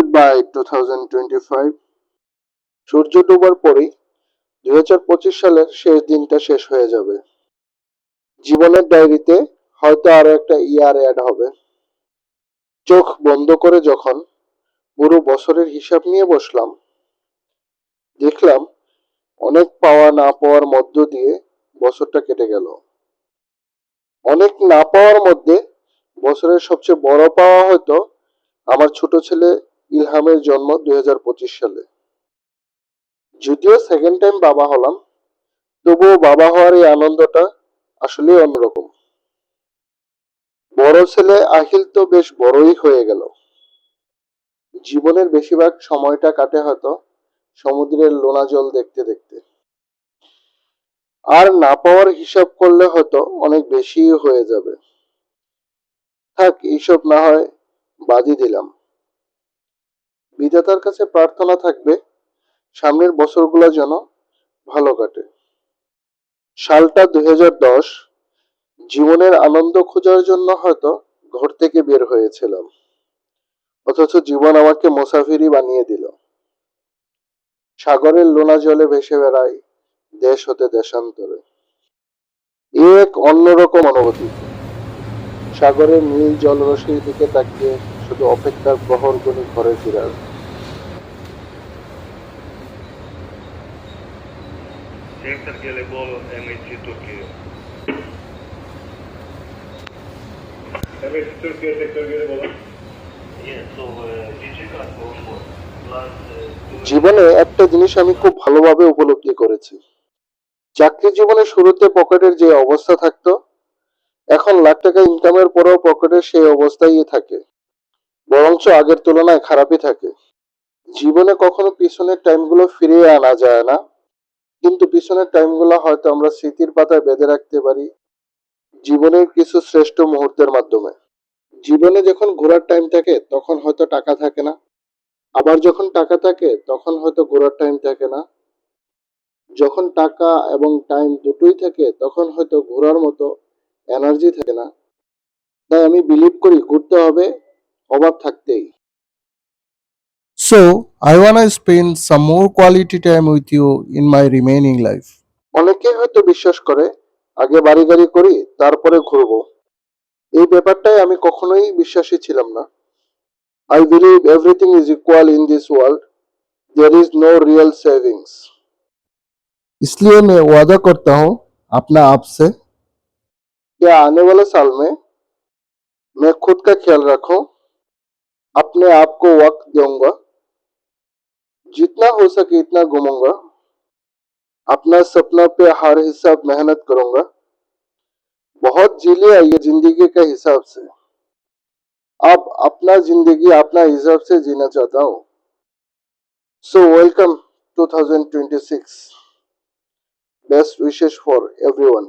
Goodbye 2025। সূর্য ডোবার পরেই 2025 সালের শেষ দিনটা শেষ হয়ে যাবে। জীবনের ডায়েরিতে হয়তো আরো একটা ইয়ার অ্যাড হবে। চোখ বন্ধ করে যখন পুরো বছরের হিসাব নিয়ে বসলাম, দেখলাম অনেক পাওয়া না পাওয়ার মধ্য দিয়ে বছরটা কেটে গেল। অনেক না পাওয়ার মধ্যে বছরের সবচেয়ে বড় পাওয়া হয়তো আমার ছোট ছেলে ইলহামের জন্ম 2025 সালে। যদিও সেকেন্ড টাইম বাবা হলাম, তবুও বাবা হওয়ার এই আনন্দটা আসলে অন্যরকম। বড় ছেলে আহিল তো বেশ বড়ই হয়ে গেল। জীবনের বেশিরভাগ সময়টা কাটে হয়তো সমুদ্রের লোনা জল দেখতে দেখতে। আর না পাওয়ার হিসাব করলে হয়তো অনেক বেশি হয়ে যাবে। থাক, এইসব না হয় বাদই দিলাম। বিধাতার কাছে প্রার্থনা থাকবে সামনের বছরগুলো যেন ভালো কাটে। সালটা 2010। জীবনের আনন্দ খোঁজার জন্য হয়তো ঘর থেকে বের হয়েছিলাম, অথচ জীবন আমাকে মুসাফিরি বানিয়ে দিল। সাগরের লোনা জলে ভেসে বেড়াই দেশ হতে দেশান্তরে। এ এক অন্যরকম অনুভূতি। সাগরের নীল জলরশ্মির দিকে তাকিয়ে শুধু অপেক্ষার প্রহর গুনি ঘরে ফিরার। Сектор Гелебол, MIT Türkiye. MIT Türkiye sektör Gelebol. Yes, so digital passport plus জীবনে একটা জিনিস আমি খুব ভালোভাবে উপলব্ধি করেছি। চাকরি জীবনের শুরুতে পকেটের যে অবস্থা থাকতো, এখন লাখ টাকা ইনকামের পরেও পকেটের সেই অবস্থাই থাকে, বরঞ্চ আগের তুলনায় খারাপই থাকে। জীবনে কখনো পিছনের টাইমগুলো ফিরিয়ে আনা যায় না, কিন্তু পিছনের টাইমগুলো হয়তো আমরা স্মৃতির পাতায় বেঁধে রাখতে পারি জীবনের কিছু শ্রেষ্ঠ মুহূর্তের মাধ্যমে। জীবনে যখন ঘোরার টাইম থাকে তখন হয়তো টাকা থাকে না, আবার যখন টাকা থাকে তখন হয়তো ঘোরার টাইম থাকে না। যখন টাকা এবং টাইম দুটোই থাকে তখন হয়তো ঘোরার মতো এনার্জি থাকে না। তাই আমি বিলিভ করি ঘুরতে হবে, অভাব থাকতেই। So, I wanna spend some more quality time with you in my remaining life. অনেকে হয়তো বিশ্বাস করে আগে বাড়ি গাড়ি করি তারপরে ঘুরবো। এই ব্যাপারটাই আমি কখনোই বিশ্বাসী ছিলাম না। I believe everything is equal in this world. There is no real savings. इसलिए मैं वादा करता हूँ अपना आप से क्या आने वाले साल में मैं खुद का ख्याल रखूं, अपने आप को वक्त दूंगा, जितना हो सके इतना घूमूंगा, अपना सपना पे हर हिसाब मेहनत करूंगा। बहुत जी लिया ये जिंदगी के हिसाब से, अब अपना जिंदगी अपना हिसाब से जीना चाहता हूँ। So welcome 2026. Best wishes for everyone.